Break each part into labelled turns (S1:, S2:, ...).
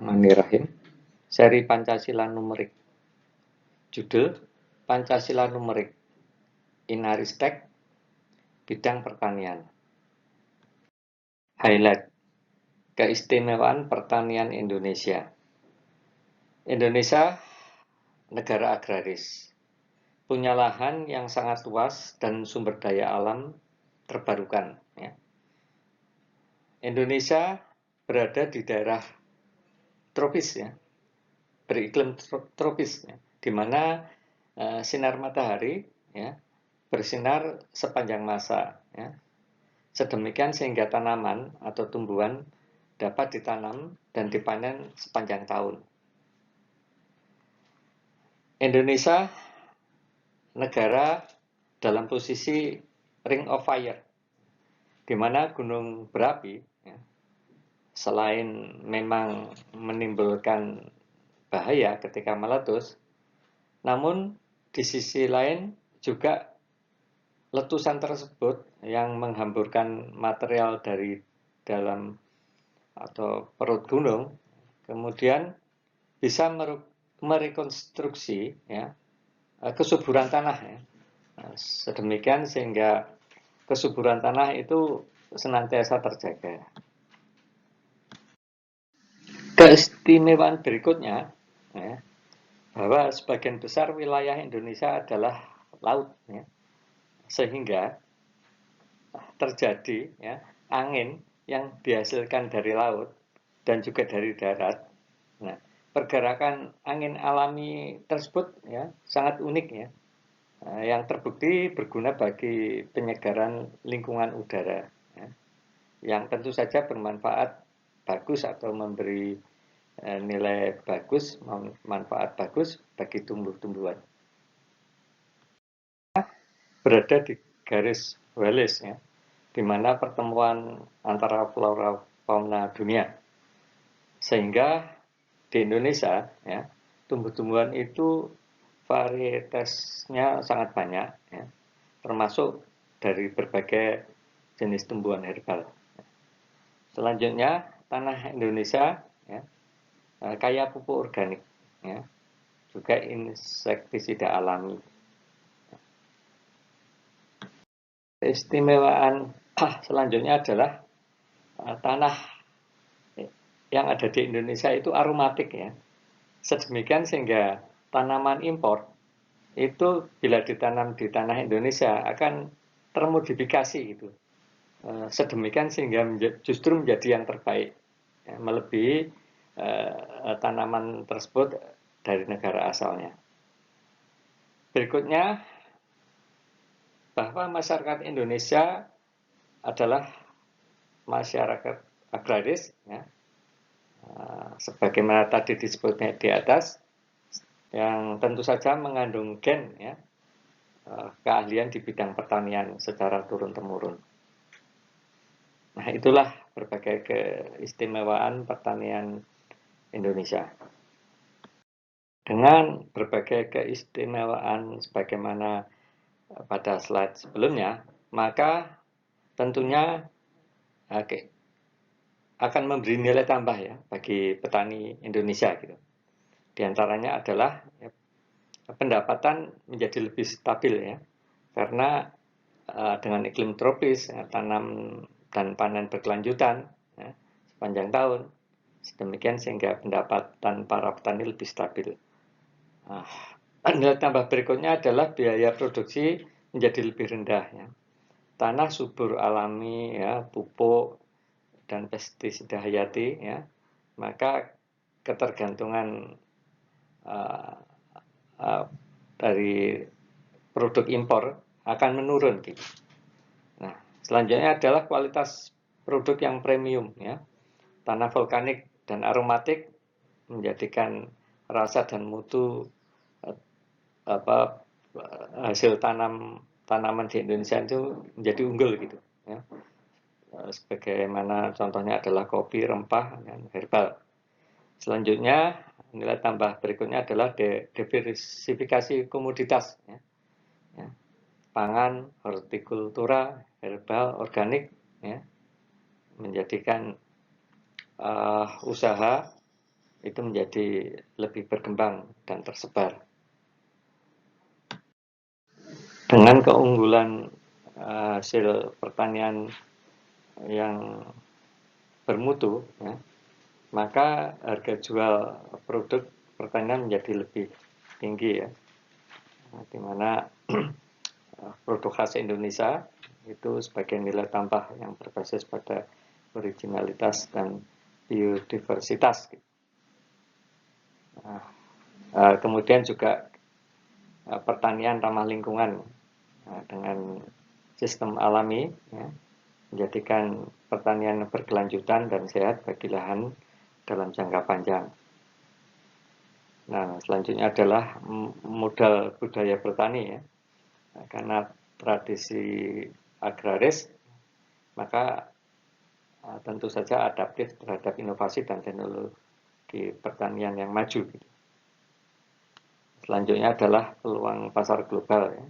S1: Bismillahirrahmanirrahim. Seri Pancasila Numerik. Judul Pancasila Numerik. Inaristek bidang pertanian. Highlight. Keistimewaan pertanian Indonesia. Indonesia negara agraris. Punya lahan yang sangat luas dan sumber daya alam terbarukan. Indonesia berada di daerah tropis, beriklim tropis, di mana sinar matahari bersinar sepanjang masa, sedemikian sehingga tanaman atau tumbuhan dapat ditanam dan dipanen sepanjang tahun. Indonesia negara dalam posisi ring of fire, di mana gunung berapi selain memang menimbulkan bahaya ketika meletus, namun di sisi lain juga letusan tersebut yang menghamburkan material dari dalam atau perut gunung, kemudian bisa merekonstruksi kesuburan tanah, sedemikian sehingga kesuburan tanah itu senantiasa terjaga. Keistimewaan berikutnya, bahwa sebagian besar wilayah Indonesia adalah laut, sehingga terjadi angin yang dihasilkan dari laut dan juga dari darat. Nah, pergerakan angin alami tersebut sangat unik, yang terbukti berguna bagi penyegaran lingkungan udara, yang tentu saja bermanfaat bagus atau memberi nilai bagus, manfaat bagus bagi tumbuh-tumbuhan. Berada di garis Wallace, di mana pertemuan antara flora fauna dunia, sehingga di Indonesia tumbuh-tumbuhan itu varietasnya sangat banyak, termasuk dari berbagai jenis tumbuhan herbal. Selanjutnya, tanah Indonesia kaya pupuk organik, juga insektisida alami. Keistimewaan selanjutnya adalah tanah yang ada di Indonesia itu aromatik, sedemikian sehingga tanaman impor itu bila ditanam di tanah Indonesia akan termodifikasi gitu, sedemikian sehingga justru menjadi yang terbaik, melebihi tanaman tersebut dari negara asalnya. Berikutnya, bahwa masyarakat Indonesia adalah masyarakat agraris, sebagaimana tadi disebutnya di atas, yang tentu saja mengandung gen keahlian di bidang pertanian secara turun-temurun. Nah, itulah berbagai keistimewaan pertanian Indonesia. Dengan berbagai keistimewaan sebagaimana pada slide sebelumnya, maka tentunya akan memberi nilai tambah bagi petani Indonesia gitu. Di antaranya adalah pendapatan menjadi lebih stabil, karena dengan iklim tropis, tanam dan panen berkelanjutan sepanjang tahun, sedemikian sehingga pendapatan para petani lebih stabil. Nilai tambah berikutnya adalah biaya produksi menjadi lebih rendah, tanah subur alami, pupuk dan pestisida hayati, maka ketergantungan dari produk impor akan menurun gitu. Nah, selanjutnya adalah kualitas produk yang premium, tanah vulkanik dan aromatik menjadikan rasa dan mutu hasil tanaman di Indonesia itu menjadi unggul gitu, sebagaimana contohnya adalah kopi, rempah, dan herbal. Selanjutnya, nilai tambah berikutnya adalah diversifikasi komoditas, pangan, hortikultura, herbal, organik, menjadikan usaha itu menjadi lebih berkembang dan tersebar. Dengan keunggulan hasil pertanian yang bermutu, ya, maka harga jual produk pertanian menjadi lebih tinggi, ya, di mana produk khas Indonesia itu sebagai nilai tambah yang berbasis pada originalitas dan biodiversitas. Kemudian juga pertanian ramah lingkungan dengan sistem alami, ya, menjadikan pertanian berkelanjutan dan sehat bagi lahan dalam jangka panjang. Nah, selanjutnya adalah modal budaya bertani, ya. Nah, karena tradisi agraris, maka tentu saja adaptif terhadap inovasi dan teknologi pertanian yang maju. Selanjutnya adalah peluang pasar global, ya,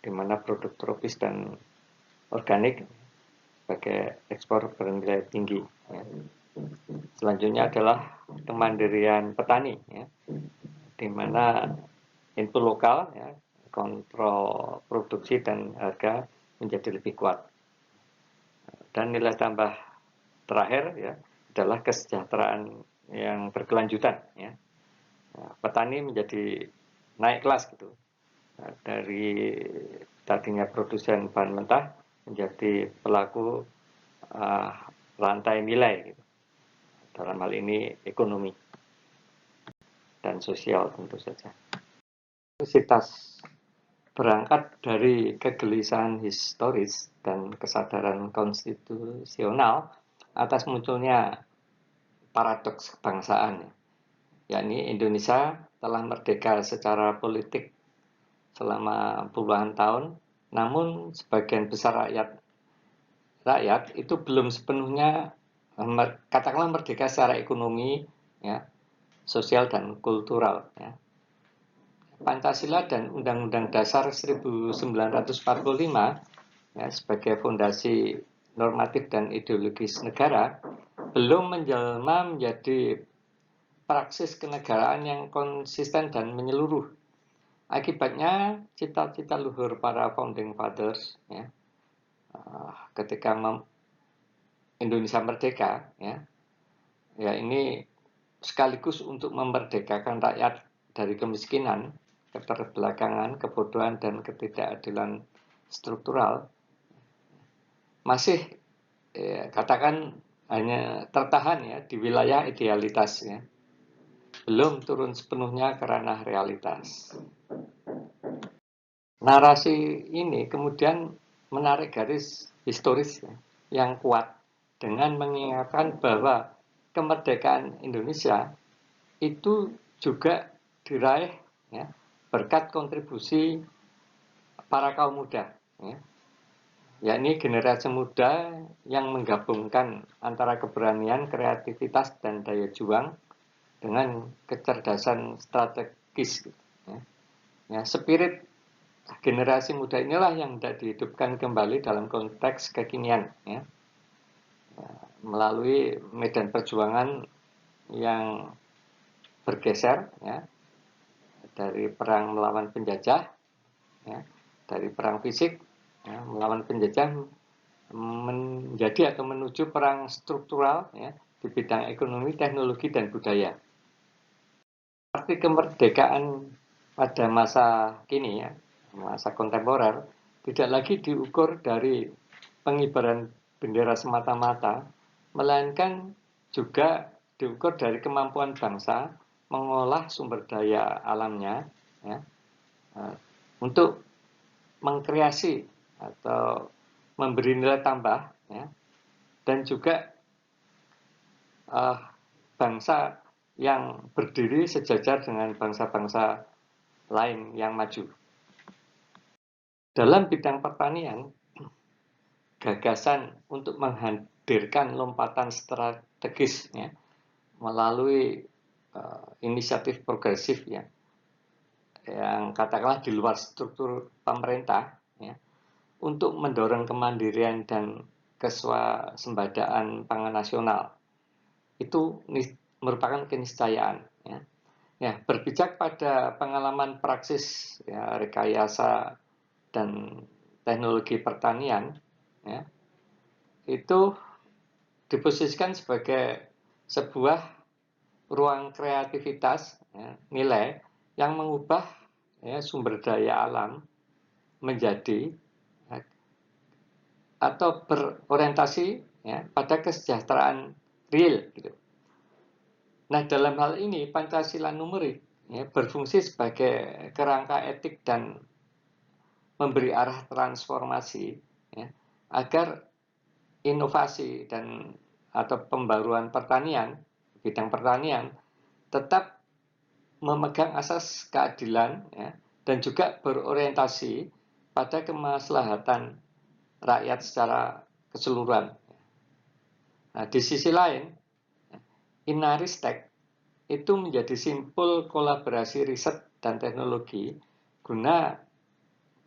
S1: di mana produk tropis dan organik sebagai ekspor bernilai tinggi, ya. Selanjutnya adalah kemandirian petani, ya, di mana input lokal, ya, kontrol produksi dan harga menjadi lebih kuat. Dan nilai tambah terakhir, ya, adalah kesejahteraan yang berkelanjutan, ya. Nah, petani menjadi naik kelas gitu. Nah, dari tadinya produsen bahan mentah menjadi pelaku rantai nilai gitu. Dalam hal ini ekonomi dan sosial tentu saja. Universitas berangkat dari kegelisahan historis dan kesadaran konstitusional atas munculnya paradoks kebangsaan, yakni Indonesia telah merdeka secara politik selama puluhan tahun, namun sebagian besar rakyat itu belum sepenuhnya katakanlah merdeka secara ekonomi, ya, sosial dan kultural, ya. Pancasila dan Undang-Undang Dasar 1945, ya, sebagai fondasi normatif dan ideologis negara belum menjelma menjadi praksis kenegaraan yang konsisten dan menyeluruh. Akibatnya cita-cita luhur para founding fathers, ya, ketika Indonesia merdeka, ya, ini sekaligus untuk memerdekakan rakyat dari kemiskinan, keterbelakangan, kebodohan, dan ketidakadilan struktural, masih, katakan hanya tertahan, ya, di wilayah idealitas, ya, belum turun sepenuhnya ke ranah realitas. Narasi ini kemudian menarik garis historis, ya, yang kuat dengan mengingatkan bahwa kemerdekaan Indonesia itu juga diraih, ya, berkat kontribusi para kaum muda, ya, yakni generasi muda yang menggabungkan antara keberanian, kreativitas, dan daya juang dengan kecerdasan strategis, ya. Ya, spirit generasi muda inilah yang tidak dihidupkan kembali dalam konteks kekinian, ya, melalui medan perjuangan yang bergeser, ya, dari perang melawan penjajah, ya, dari perang fisik, ya, melawan penjajah menjadi atau menuju perang struktural, ya, di bidang ekonomi, teknologi, dan budaya. Arti kemerdekaan pada masa kini, ya, masa kontemporer, tidak lagi diukur dari pengibaran bendera semata-mata, melainkan juga diukur dari kemampuan bangsa mengolah sumber daya alamnya, ya, untuk mengkreasi atau memberi nilai tambah, ya, dan juga bangsa yang berdiri sejajar dengan bangsa-bangsa lain yang maju. Dalam bidang pertanian, gagasan untuk menghadirkan lompatan strategis, ya, melalui inisiatif progresif, ya, yang katakanlah di luar struktur pemerintah, ya, untuk mendorong kemandirian dan keswasembadaan pangan nasional, itu merupakan keniscayaan. Ya. Ya, berpijak pada pengalaman praksis ya, rekayasa dan teknologi pertanian, ya, itu diposisikan sebagai sebuah ruang kreativitas ya, nilai yang mengubah ya, sumber daya alam menjadi ya, atau berorientasi ya, pada kesejahteraan real gitu. Nah, dalam hal ini Pancasila numerik ya, berfungsi sebagai kerangka etik dan memberi arah transformasi ya, agar inovasi dan atau pembaruan pertanian, bidang pertanian tetap memegang asas keadilan ya, dan juga berorientasi pada kemaslahatan rakyat secara keseluruhan. Nah, di sisi lain, Inaristek itu menjadi simpul kolaborasi riset dan teknologi guna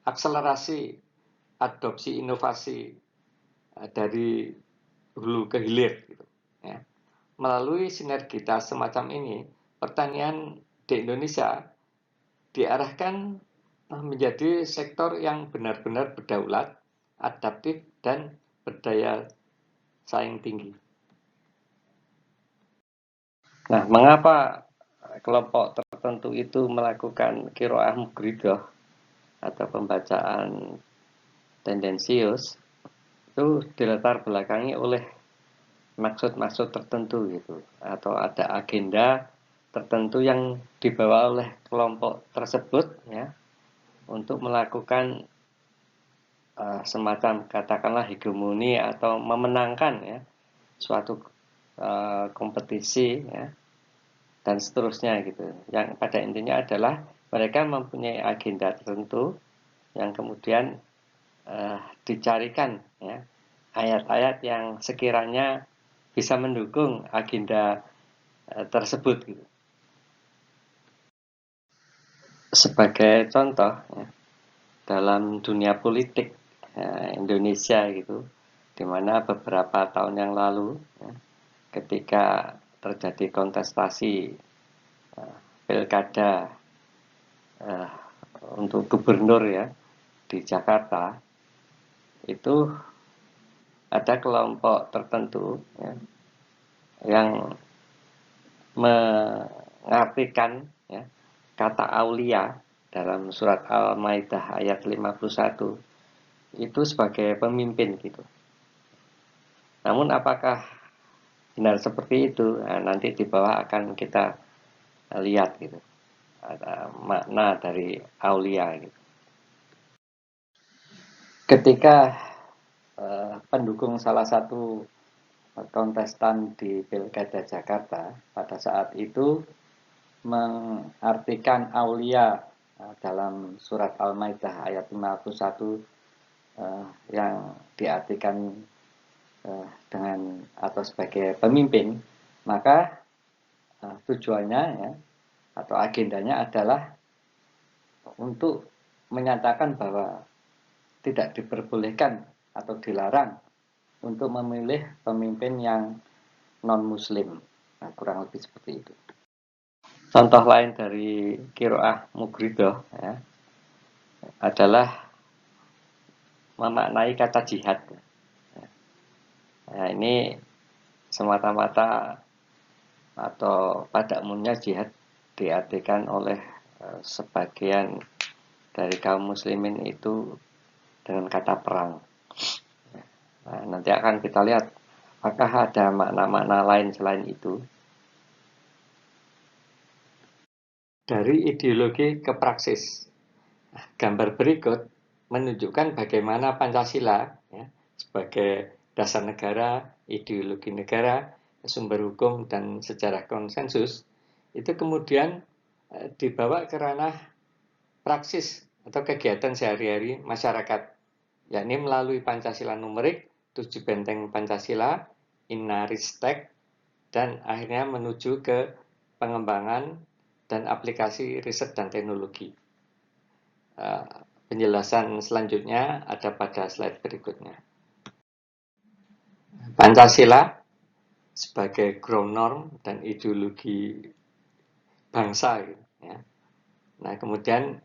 S1: akselerasi adopsi inovasi dari hulu ke hilir. Gitu, ya. Melalui sinergitas semacam ini, pertanian di Indonesia diarahkan menjadi sektor yang benar-benar berdaulat, adaptif, dan berdaya saing tinggi. Nah, mengapa kelompok tertentu itu melakukan qiraah mughridah atau pembacaan tendensius? Itu dilatar belakangi oleh maksud-maksud tertentu gitu, atau ada agenda tertentu yang dibawa oleh kelompok tersebut ya untuk melakukan semacam katakanlah hegemoni atau memenangkan ya suatu kompetisi ya dan seterusnya gitu. Yang pada intinya adalah mereka mempunyai agenda tertentu yang kemudian dicarikan ya ayat-ayat yang sekiranya bisa mendukung agenda tersebut gitu. Sebagai contoh ya, dalam dunia politik Indonesia gitu, di mana beberapa tahun yang lalu ya, ketika terjadi kontestasi pilkada untuk gubernur ya di Jakarta, itu ada kelompok tertentu ya, yang mengartikan ya, kata aulia dalam surat Al-Maidah ayat 51 itu sebagai pemimpin gitu. Namun apakah benar seperti itu? Nah, nanti di bawah akan kita lihat gitu. Ada makna dari aulia gitu. Ketika pendukung salah satu kontestan di Pilkada Jakarta pada saat itu mengartikan aulia dalam surat Al-Maidah ayat 51 yang diartikan dengan atau sebagai pemimpin, maka tujuannya ya, atau agendanya adalah untuk menyatakan bahwa tidak diperbolehkan atau dilarang untuk memilih pemimpin yang non-muslim. Nah, kurang lebih seperti itu. Contoh lain dari qiraah mughridah ya, adalah memaknai kata jihad. Nah, ini semata-mata atau pada umumnya jihad diartikan oleh sebagian dari kaum muslimin itu dengan kata perang. Nah, nanti akan kita lihat apakah ada makna-makna lain selain itu. Dari ideologi ke praksis. Gambar berikut menunjukkan bagaimana Pancasila ya, sebagai dasar negara, ideologi negara, sumber hukum, dan sejarah konsensus itu kemudian dibawa ke ranah praksis atau kegiatan sehari-hari masyarakat, yakni melalui Pancasila numerik, 7 benteng Pancasila, Inaristek, dan akhirnya menuju ke pengembangan dan aplikasi riset dan teknologi. Penjelasan selanjutnya ada pada slide berikutnya. Pancasila sebagai ground norm dan ideologi bangsa gitu, ya. Nah, kemudian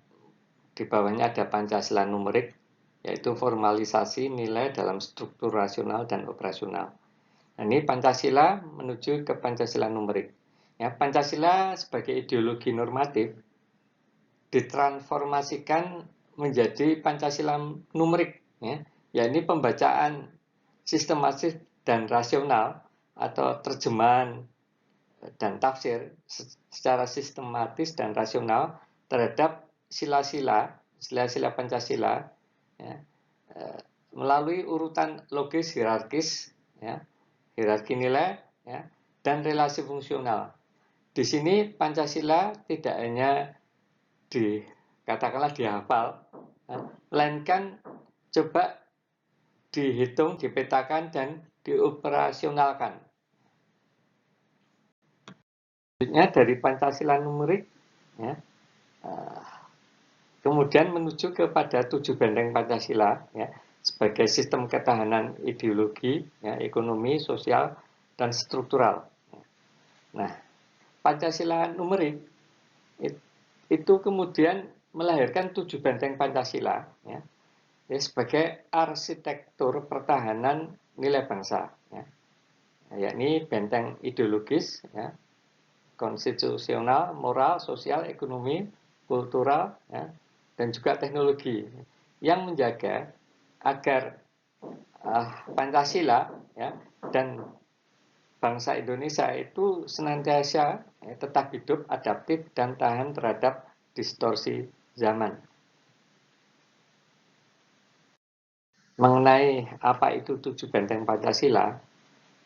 S1: di bawahnya ada Pancasila numerik, yaitu formalisasi nilai dalam struktur rasional dan operasional. Nah, ini Pancasila menuju ke Pancasila numerik. Ya, Pancasila sebagai ideologi normatif ditransformasikan menjadi Pancasila numerik, ya, yakni pembacaan sistematis dan rasional atau terjemahan dan tafsir secara sistematis dan rasional terhadap sila-sila Pancasila, ya, melalui urutan logis hierarkis, ya, hierarki nilai, ya, dan relasi fungsional. Di sini Pancasila tidak hanya katakanlah dihafal, melainkan coba dihitung, dipetakan, dan dioperasionalkan. Selanjutnya dari Pancasila numerik, ya, kemudian menuju kepada 7 benteng Pancasila, ya, sebagai sistem ketahanan ideologi, ya, ekonomi, sosial, dan struktural. Nah, Pancasila numerik itu kemudian melahirkan 7 benteng Pancasila, ya, sebagai arsitektur pertahanan nilai bangsa, ya, yakni benteng ideologis, ya, konstitusional, moral, sosial, ekonomi, kultural, ya, dan juga teknologi yang menjaga agar Pancasila, ya, dan bangsa Indonesia itu senantiasa, ya, tetap hidup, adaptif, dan tahan terhadap distorsi zaman. Mengenai apa itu 7 benteng Pancasila,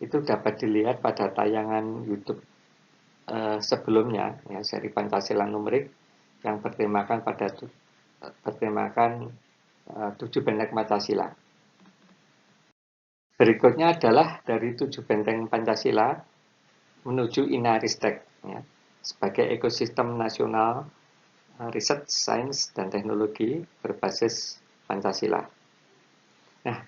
S1: itu dapat dilihat pada tayangan YouTube sebelumnya, ya, seri Pancasila numerik yang bertemakan 7 benteng Pancasila. Berikutnya adalah dari 7 benteng Pancasila menuju Inaristek, ya, sebagai ekosistem nasional riset, sains, dan teknologi berbasis Pancasila. Nah,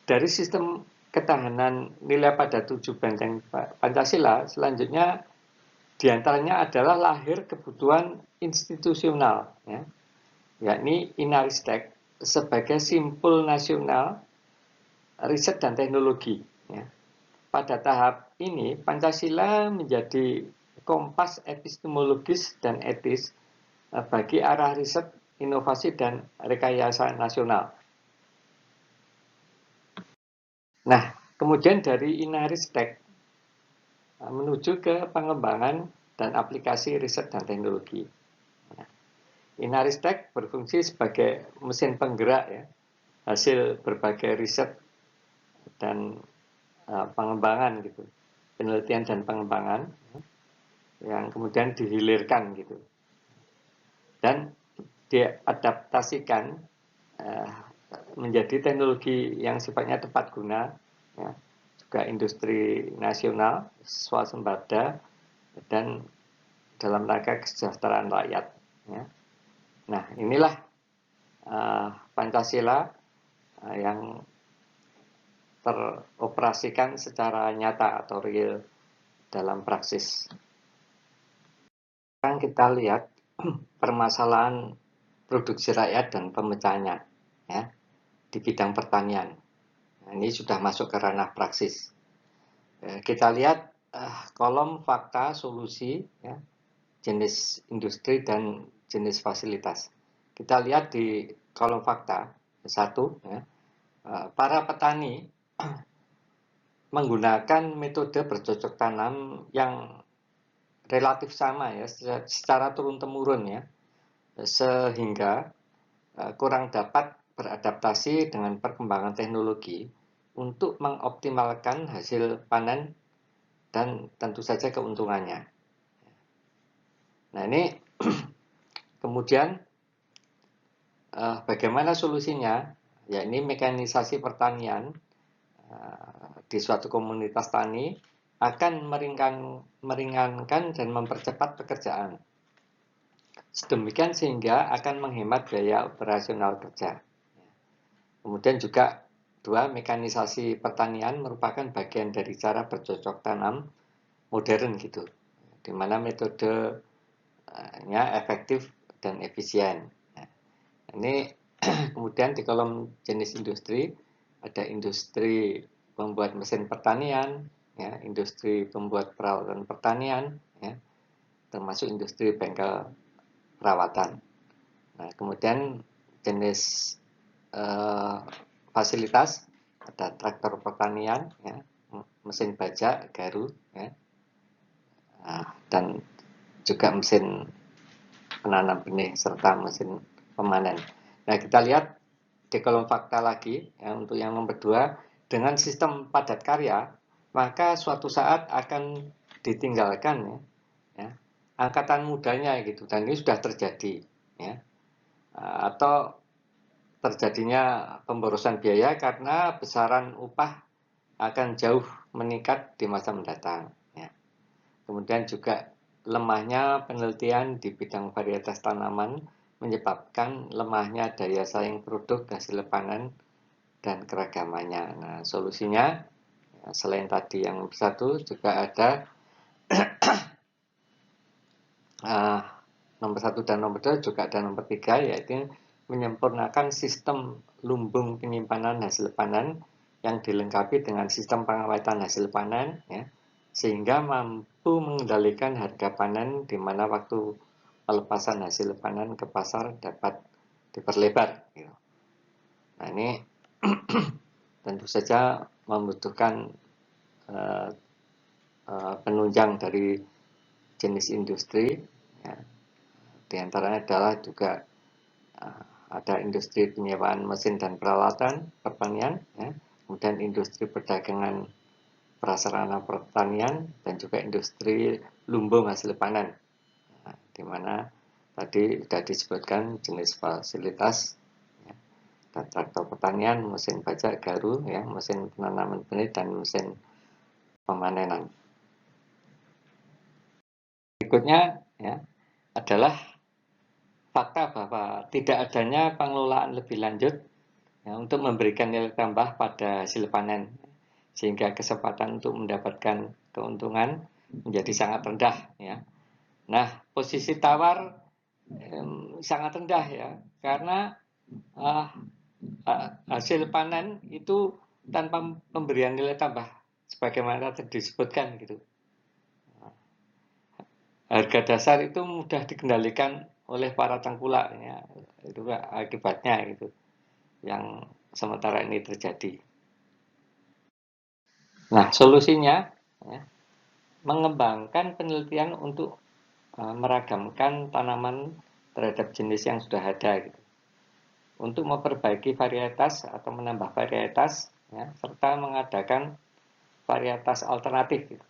S1: dari sistem ketahanan nilai pada 7 benteng Pancasila, selanjutnya diantaranya adalah lahir kebutuhan institusional, ya, yakni Inaristek sebagai simpul nasional riset dan teknologi. Ya. Pada tahap ini, Pancasila menjadi kompas epistemologis dan etis bagi arah riset, inovasi, dan rekayasa nasional. Nah, kemudian dari Inaristek menuju ke pengembangan dan aplikasi riset dan teknologi. Inaristek berfungsi sebagai mesin penggerak, ya, hasil berbagai riset dan pengembangan gitu, penelitian dan pengembangan, yang kemudian dihilirkan gitu, dan diadaptasikan menjadi teknologi yang sifatnya tepat guna, ya, juga industri nasional, swasembada, dan dalam rangka kesejahteraan rakyat, ya. Nah, inilah Pancasila yang teroperasikan secara nyata atau real dalam praksis. Sekarang kita lihat permasalahan produksi rakyat dan pemecahannya, ya, di bidang pertanian. Nah, ini sudah masuk ke ranah praksis. Kita lihat kolom fakta solusi, ya, jenis industri dan jenis fasilitas. Kita lihat di kolom fakta 1, ya, para petani menggunakan metode bercocok tanam yang relatif sama, ya, secara turun-temurun, ya, sehingga kurang dapat beradaptasi dengan perkembangan teknologi untuk mengoptimalkan hasil panen dan tentu saja keuntungannya. Nah, ini kemudian bagaimana solusinya? Ya, ini mekanisasi pertanian di suatu komunitas tani akan meringankan dan mempercepat pekerjaan. Sedemikian sehingga akan menghemat biaya operasional kerja. Kemudian juga kedua, mekanisasi pertanian merupakan bagian dari cara bercocok tanam modern gitu, di mana metodenya efektif dan efisien. Nah, ini kemudian di kolom jenis industri ada industri pembuat mesin pertanian, ya, industri pembuat peralatan pertanian, ya, termasuk industri bengkel perawatan. Nah, kemudian jenis fasilitas ada traktor pertanian, ya, mesin bajak, garu, ya, dan juga mesin penanam benih serta mesin pemanen. Nah, kita lihat di kolom fakta lagi, ya, untuk yang nomor 2, dengan sistem padat karya, maka suatu saat akan ditinggalkan, ya, angkatan mudanya gitu, dan ini sudah terjadi, ya, atau terjadinya pemborosan biaya karena besaran upah akan jauh meningkat di masa mendatang. Ya. Kemudian juga lemahnya penelitian di bidang varietas tanaman menyebabkan lemahnya daya saing produk hasil panen dan keragamannya. Nah, solusinya selain tadi yang satu juga ada nomor 1 dan nomor 2, juga ada nomor 3, yaitu menyempurnakan sistem lumbung penyimpanan hasil panen yang dilengkapi dengan sistem pengawetan hasil panen, ya, sehingga mampu mengendalikan harga panen di mana waktu pelepasan hasil panen ke pasar dapat diperlebar. Gitu. Nah, ini tentu saja membutuhkan penunjang dari jenis industri, ya. Di antaranya adalah juga ada industri penyewaan mesin dan peralatan pertanian, ya, kemudian industri perdagangan prasarana pertanian, dan juga industri lumbung hasil panen, nah, di mana tadi sudah disebutkan jenis fasilitas, ya, traktor pertanian, mesin bajak, garu, ya, mesin penanaman benih, dan mesin pemanenan. Berikutnya, ya, adalah fakta bahwa tidak adanya pengelolaan lebih lanjut, ya, untuk memberikan nilai tambah pada hasil panen, sehingga kesempatan untuk mendapatkan keuntungan menjadi sangat rendah. Ya. Nah, posisi tawar sangat rendah, ya, karena hasil panen itu tanpa pemberian nilai tambah, sebagaimana tadi disebutkan gitu. Harga dasar itu mudah dikendalikan oleh para tengkulak, ya, itu akibatnya gitu yang sementara ini terjadi. Nah, solusinya, ya, mengembangkan penelitian untuk meragamkan tanaman terhadap jenis yang sudah ada, gitu, untuk memperbaiki varietas atau menambah varietas, ya, serta mengadakan varietas alternatif, gitu,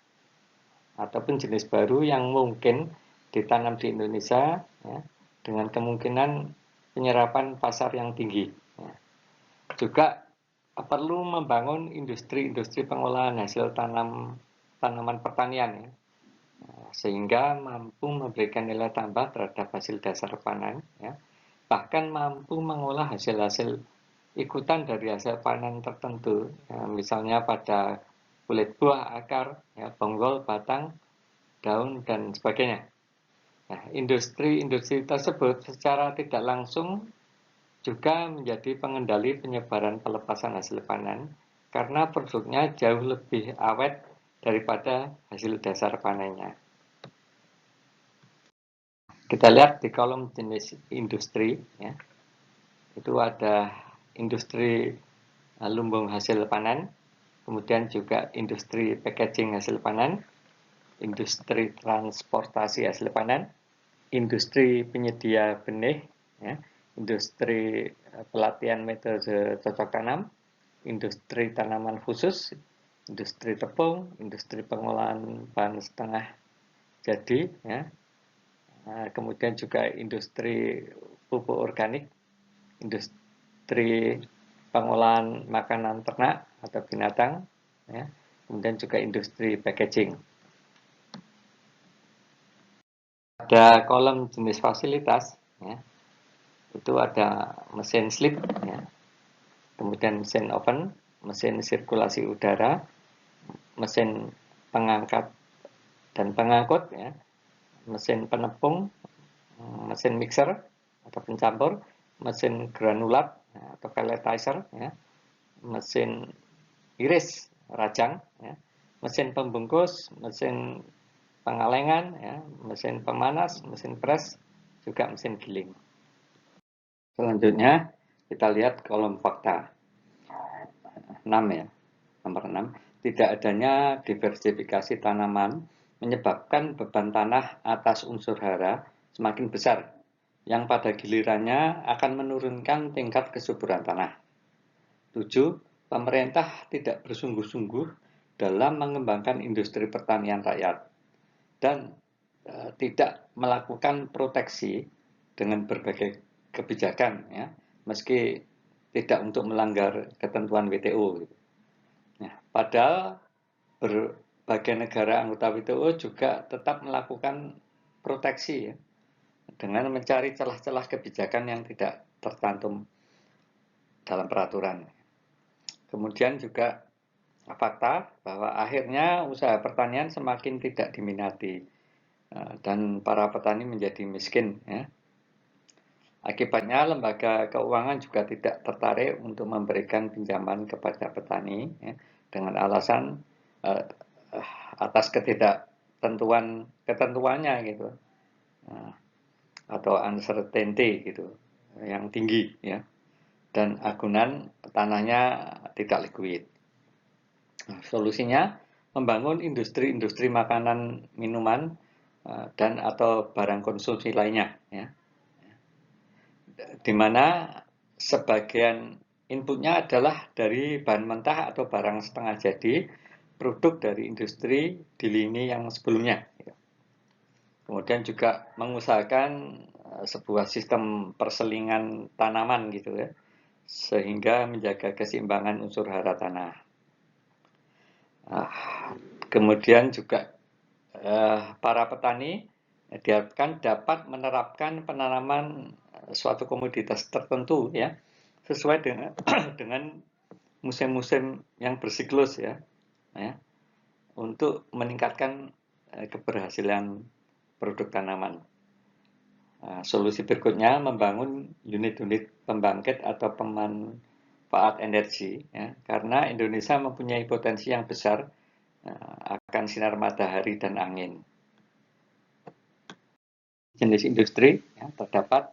S1: ataupun jenis baru yang mungkin ditanam di Indonesia, ya, dengan kemungkinan penyerapan pasar yang tinggi. Ya. Juga perlu membangun industri-industri pengolahan hasil tanaman pertanian, ya, sehingga mampu memberikan nilai tambah terhadap hasil dasar panen, ya, bahkan mampu mengolah hasil-hasil ikutan dari hasil panen tertentu, ya, misalnya pada kulit buah, akar, ya, bonggol, batang, daun, dan sebagainya. Nah, industri-industri tersebut secara tidak langsung juga menjadi pengendali penyebaran pelepasan hasil panen karena produknya jauh lebih awet daripada hasil dasar panennya. Kita lihat di kolom jenis industri, ya, itu ada industri lumbung hasil panen, kemudian juga industri packaging hasil panen, industri transportasi hasil panen, industri penyedia benih, ya, industri pelatihan metode cocok tanam, industri tanaman khusus, industri tepung, industri pengolahan bahan setengah jadi, ya, kemudian juga industri pupuk organik, industri pengolahan makanan ternak atau binatang, ya, kemudian juga industri packaging. Pada kolom jenis fasilitas, ya, itu ada mesin slip, ya, kemudian mesin oven, mesin sirkulasi udara, mesin pengangkat dan pengangkut, ya, mesin penepung, mesin mixer atau pencampur, mesin granulat atau pelletizer, ya, mesin iris rajang, ya, mesin pembungkus, mesin pengalengan, ya, mesin pemanas, mesin pres, juga mesin giling. Selanjutnya kita lihat kolom fakta 6, ya, nomor 6. Tidak adanya diversifikasi tanaman menyebabkan beban tanah atas unsur hara semakin besar, yang pada gilirannya akan menurunkan tingkat kesuburan tanah. 7. Pemerintah tidak bersungguh-sungguh dalam mengembangkan industri pertanian rakyat dan tidak melakukan proteksi dengan berbagai kebijakan, ya, meski tidak untuk melanggar ketentuan WTO. Nah, padahal berbagai negara anggota WTO juga tetap melakukan proteksi, ya, dengan mencari celah-celah kebijakan yang tidak tercantum dalam peraturan. Kemudian juga fakta bahwa akhirnya usaha pertanian semakin tidak diminati dan para petani menjadi miskin, ya. Akibatnya lembaga keuangan juga tidak tertarik untuk memberikan pinjaman kepada petani, ya, dengan alasan atas ketentuannya gitu, atau uncertainty gitu yang tinggi, ya, dan agunan tanahnya tidak liquid. Nah, solusinya membangun industri-industri makanan, minuman, dan atau barang konsumsi lainnya, ya, di mana sebagian inputnya adalah dari bahan mentah atau barang setengah jadi, produk dari industri di lini yang sebelumnya. Kemudian juga mengusahakan sebuah sistem perselingan tanaman gitu, ya, sehingga menjaga keseimbangan unsur hara tanah. Kemudian juga para petani diharapkan dapat menerapkan penanaman suatu komoditas tertentu, ya, sesuai dengan dengan musim-musim yang bersiklus, ya, untuk meningkatkan keberhasilan produk tanaman. Solusi berikutnya membangun unit-unit pembangkit atau pemanfaat energi, ya, karena Indonesia mempunyai potensi yang besar akan sinar matahari dan angin. Jenis industri, ya, terdapat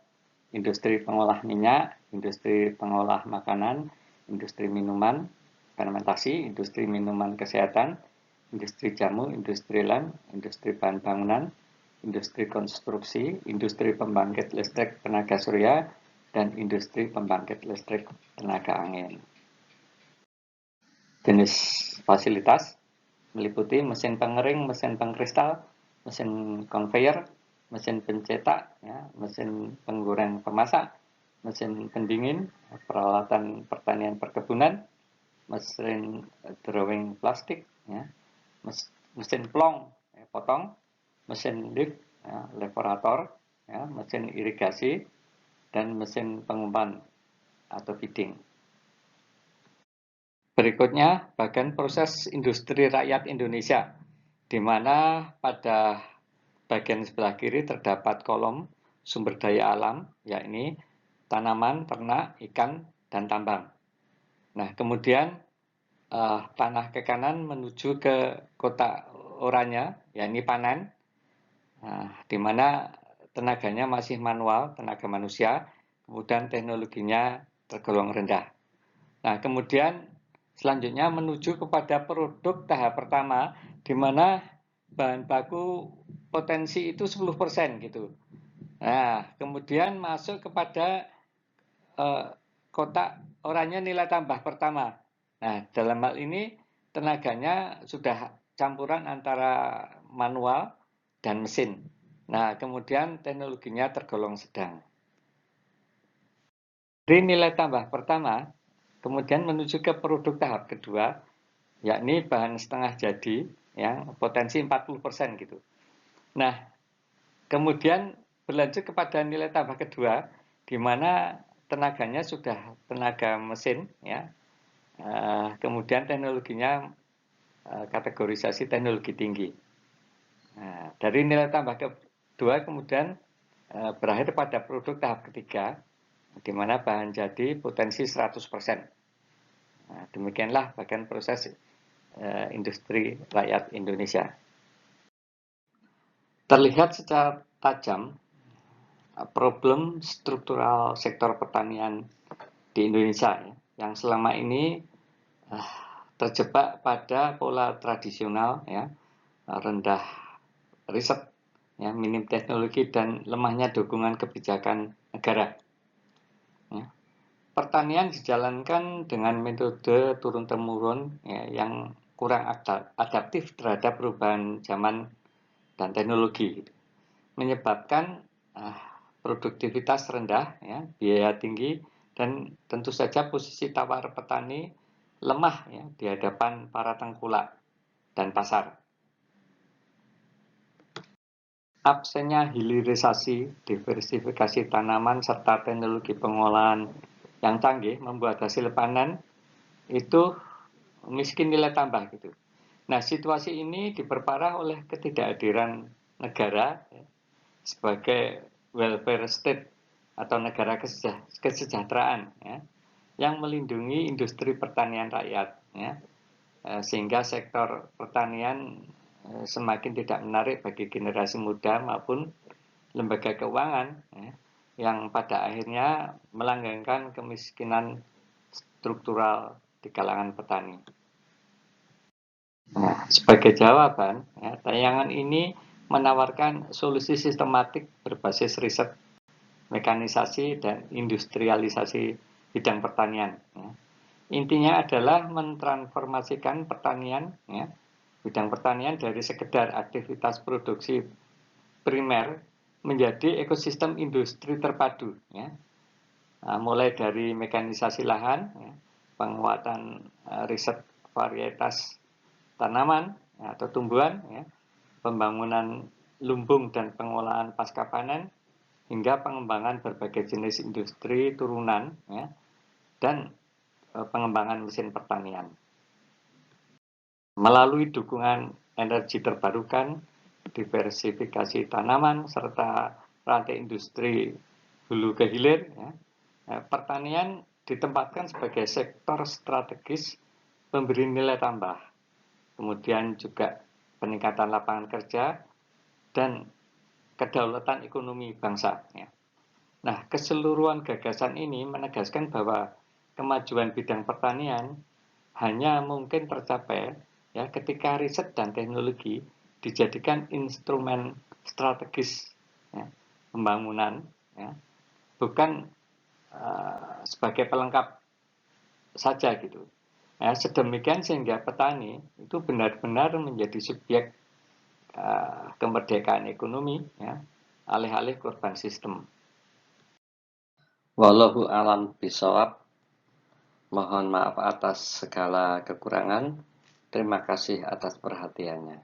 S1: industri pengolah minyak, industri pengolah makanan, industri minuman, fermentasi, industri minuman kesehatan, industri jamu, industri lem, industri bahan bangunan, industri konstruksi, industri pembangkit listrik tenaga surya, dan industri pembangkit listrik tenaga angin. Jenis fasilitas meliputi mesin pengering, mesin pengkristal, mesin conveyor, mesin pencetak, ya, mesin penggoreng pemasak, mesin pendingin, peralatan pertanian perkebunan, mesin drawing plastik, ya, mesin plong, ya, potong, mesin lift, ya, levorator, ya, mesin irigasi, dan mesin pengumpan atau feeding. Berikutnya, bagian proses industri rakyat Indonesia, di mana pada bagian sebelah kiri terdapat kolom sumber daya alam, yakni tanaman, ternak, ikan, dan tambang. Nah, kemudian panah ke kanan menuju ke kotak oranye, yakni panen, di mana tenaganya masih manual, tenaga manusia, kemudian teknologinya tergolong rendah. Nah, kemudian selanjutnya menuju kepada produk tahap pertama, di mana bahan baku potensi itu 10% gitu. Nah, kemudian masuk kepada kotak oranye nilai tambah pertama. Nah, dalam hal ini tenaganya sudah campuran antara manual dan mesin. Nah, kemudian teknologinya tergolong sedang. Dari nilai tambah pertama, kemudian menuju ke produk tahap kedua, yakni bahan setengah jadi yang potensi 40% gitu. Nah, kemudian berlanjut kepada nilai tambah kedua, di mana tenaganya sudah tenaga mesin, ya, kemudian teknologinya kategorisasi teknologi tinggi. Nah, dari nilai tambah kedua kemudian berakhir pada produk tahap ketiga, di mana bahan jadi potensi 100%. Nah, demikianlah bagian proses industri rakyat Indonesia. Terlihat secara tajam problem struktural sektor pertanian di Indonesia yang selama ini terjebak pada pola tradisional, ya, rendah riset, ya, minim teknologi dan lemahnya dukungan kebijakan negara. Ya. Pertanian dijalankan dengan metode turun-temurun, ya, yang kurang adaptif terhadap perubahan zaman dan teknologi, menyebabkan produktivitas rendah, ya, biaya tinggi, dan tentu saja posisi tawar petani lemah, ya, di hadapan para tengkulak dan pasar. Absennya hilirisasi, diversifikasi tanaman, serta teknologi pengolahan yang canggih membuat hasil panen itu miskin nilai tambah gitu. Nah, situasi ini diperparah oleh ketidakhadiran negara, ya, sebagai welfare state atau negara kesejahteraan, ya, yang melindungi industri pertanian rakyat, ya, sehingga sektor pertanian semakin tidak menarik bagi generasi muda maupun lembaga keuangan, ya, yang pada akhirnya melanggengkan kemiskinan struktural di kalangan petani. Nah, sebagai jawaban, ya, tayangan ini menawarkan solusi sistematik berbasis riset, mekanisasi, dan industrialisasi bidang pertanian. Ya. Intinya adalah mentransformasikan pertanian, ya, bidang pertanian dari sekedar aktivitas produksi primer menjadi ekosistem industri terpadu. Ya. Nah, mulai dari mekanisasi lahan, ya, penguatan riset varietas tanaman, ya, atau tumbuhan, ya, pembangunan lumbung dan pengolahan pasca panen, hingga pengembangan berbagai jenis industri turunan, ya, dan pengembangan mesin pertanian. Melalui dukungan energi terbarukan, diversifikasi tanaman, serta rantai industri hulu ke hilir, ya, pertanian ditempatkan sebagai sektor strategis pemberi nilai tambah, kemudian juga peningkatan lapangan kerja dan kedaulatan ekonomi bangsa. Ya. Nah, keseluruhan gagasan ini menegaskan bahwa kemajuan bidang pertanian hanya mungkin tercapai, ya, ketika riset dan teknologi dijadikan instrumen strategis, ya, pembangunan, ya, bukan sebagai pelengkap saja gitu. Ya, sedemikian sehingga petani itu benar-benar menjadi subjek kemerdekaan ekonomi, ya, alih-alih korban sistem. Wallahu a'lam bishawab. Mohon maaf atas segala kekurangan. Terima kasih atas perhatiannya.